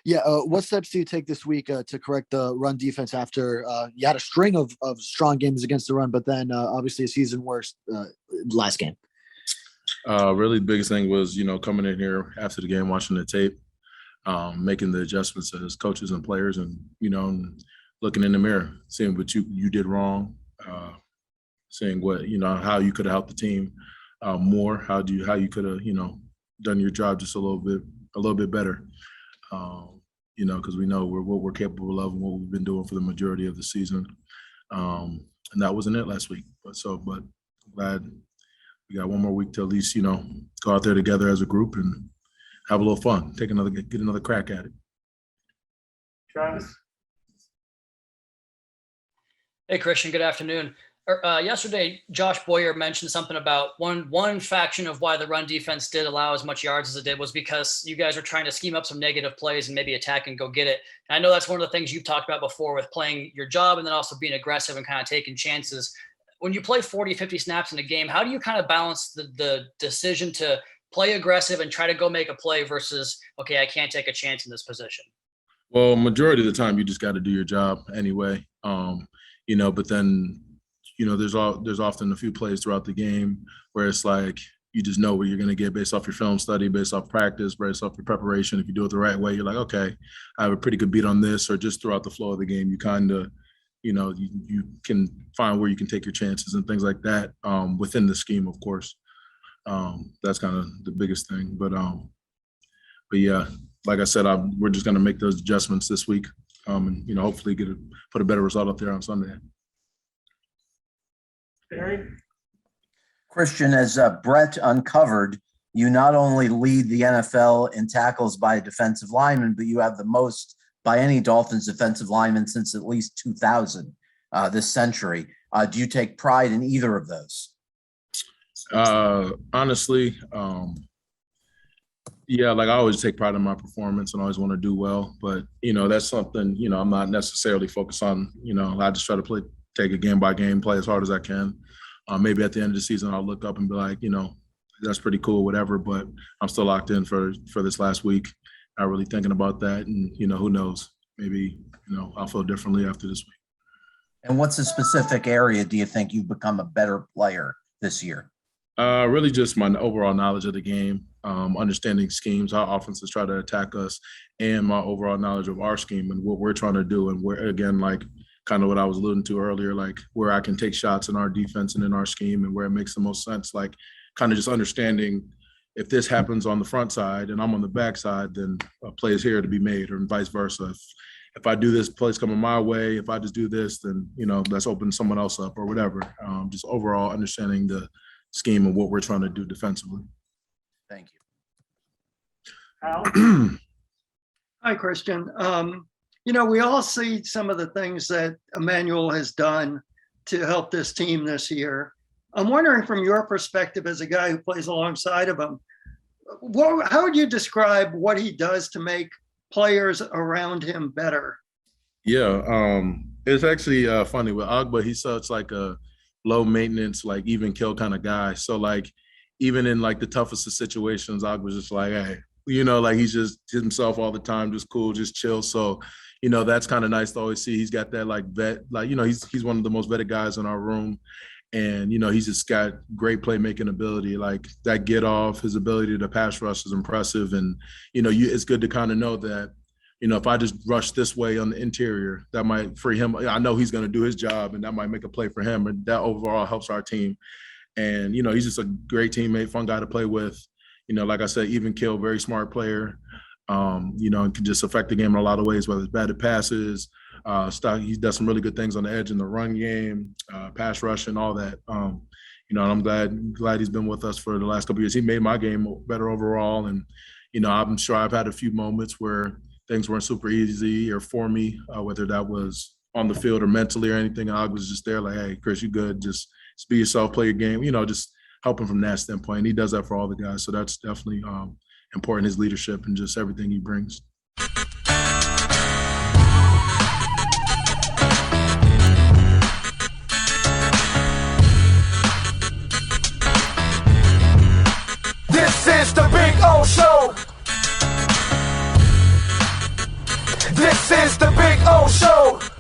Yeah, what steps do you take this week to correct the run defense after you had a string of strong games against the run, but then obviously a season worst last game? Really the biggest thing was, coming in here after the game, watching the tape, making the adjustments as coaches and players and, looking in the mirror, seeing what you did wrong, seeing what, how you could have helped the team more, how you could have, done your job just a little bit better. Because we know what we're capable of and what we've been doing for the majority of the season. And that wasn't it last week. But glad we got one more week to at least, go out there together as a group and have a little fun, get another crack at it. Travis? Hey, Christian, good afternoon. Yesterday, Josh Boyer mentioned something about one faction of why the run defense did allow as much yards as it did was because you guys were trying to scheme up some negative plays and maybe attack and go get it. And I know that's one of the things you've talked about before with playing your job and then also being aggressive and kind of taking chances. When you play 40, 50 snaps in a game, how do you kind of balance the decision to play aggressive and try to go make a play versus, okay, I can't take a chance in this position? Well, majority of the time you just got to do your job anyway. But then there's often a few plays throughout the game where it's like you just know what you're going to get based off your film study, based off practice, based off your preparation. If you do it the right way, you're like, okay, I have a pretty good beat on this. Or just throughout the flow of the game, you kind of, you can find where you can take your chances and things like that within the scheme, of course. That's kind of the biggest thing. But yeah, like I said, we're just going to make those adjustments this week and, hopefully put a better result up there on Sunday. Barry? Christian, as Brett uncovered, you not only lead the NFL in tackles by a defensive lineman, but you have the most by any Dolphins defensive lineman since at least 2000 this century. Do you take pride in either of those? Honestly, yeah, like I always take pride in my performance and always want to do well. But, that's something, I'm not necessarily focused on, I just try to take a game by game, play as hard as I can. Maybe at the end of the season, I'll look up and be like, that's pretty cool, whatever. But I'm still locked in for this last week. Not really thinking about that. And, who knows? Maybe, I'll feel differently after this week. And what's a specific area do you think you've become a better player this year? Really just my overall knowledge of the game, understanding schemes, how offenses try to attack us, and my overall knowledge of our scheme and what we're trying to do. And where, again, like kind of what I was alluding to earlier, like where I can take shots in our defense and in our scheme and where it makes the most sense, like kind of just understanding if this happens on the front side and I'm on the back side, then a play is here to be made, or vice versa. If I do this, play's coming my way. If I just do this, then, that's open someone else up or whatever. Just overall understanding the scheme and what we're trying to do defensively. Thank you. Al? Hi, Christian. We all see some of the things that Emmanuel has done to help this team this year. I'm wondering from your perspective as a guy who plays alongside of him, how would you describe what he does to make players around him better? Yeah, it's actually funny with Agba. He's such like a low maintenance, like even kill kind of guy. So like even in like the toughest of situations, Agba's just like, hey, like he's just himself all the time, just cool, just chill. So, that's kind of nice to always see. He's got that like vet, like, he's one of the most vetted guys in our room. And, he's just got great playmaking ability, like that get off, his ability to pass rush is impressive. And, it's good to kind of know that, if I just rush this way on the interior, that might free him. I know he's going to do his job and that might make a play for him. And that overall helps our team. And, he's just a great teammate, fun guy to play with. Like I said, even kill, very smart player, and can just affect the game in a lot of ways, whether it's batted passes, he does some really good things on the edge in the run game, pass rush and all that. And I'm glad he's been with us for the last couple of years. He made my game better overall. And, I'm sure I've had a few moments where things weren't super easy or for me, whether that was on the field or mentally or anything. I was just there like, hey, Chris, you good. Just be yourself, play your game, just helping from that standpoint. And he does that for all the guys. So that's definitely important, his leadership and just everything he brings. This is the Big O Show. This is the Big O Show.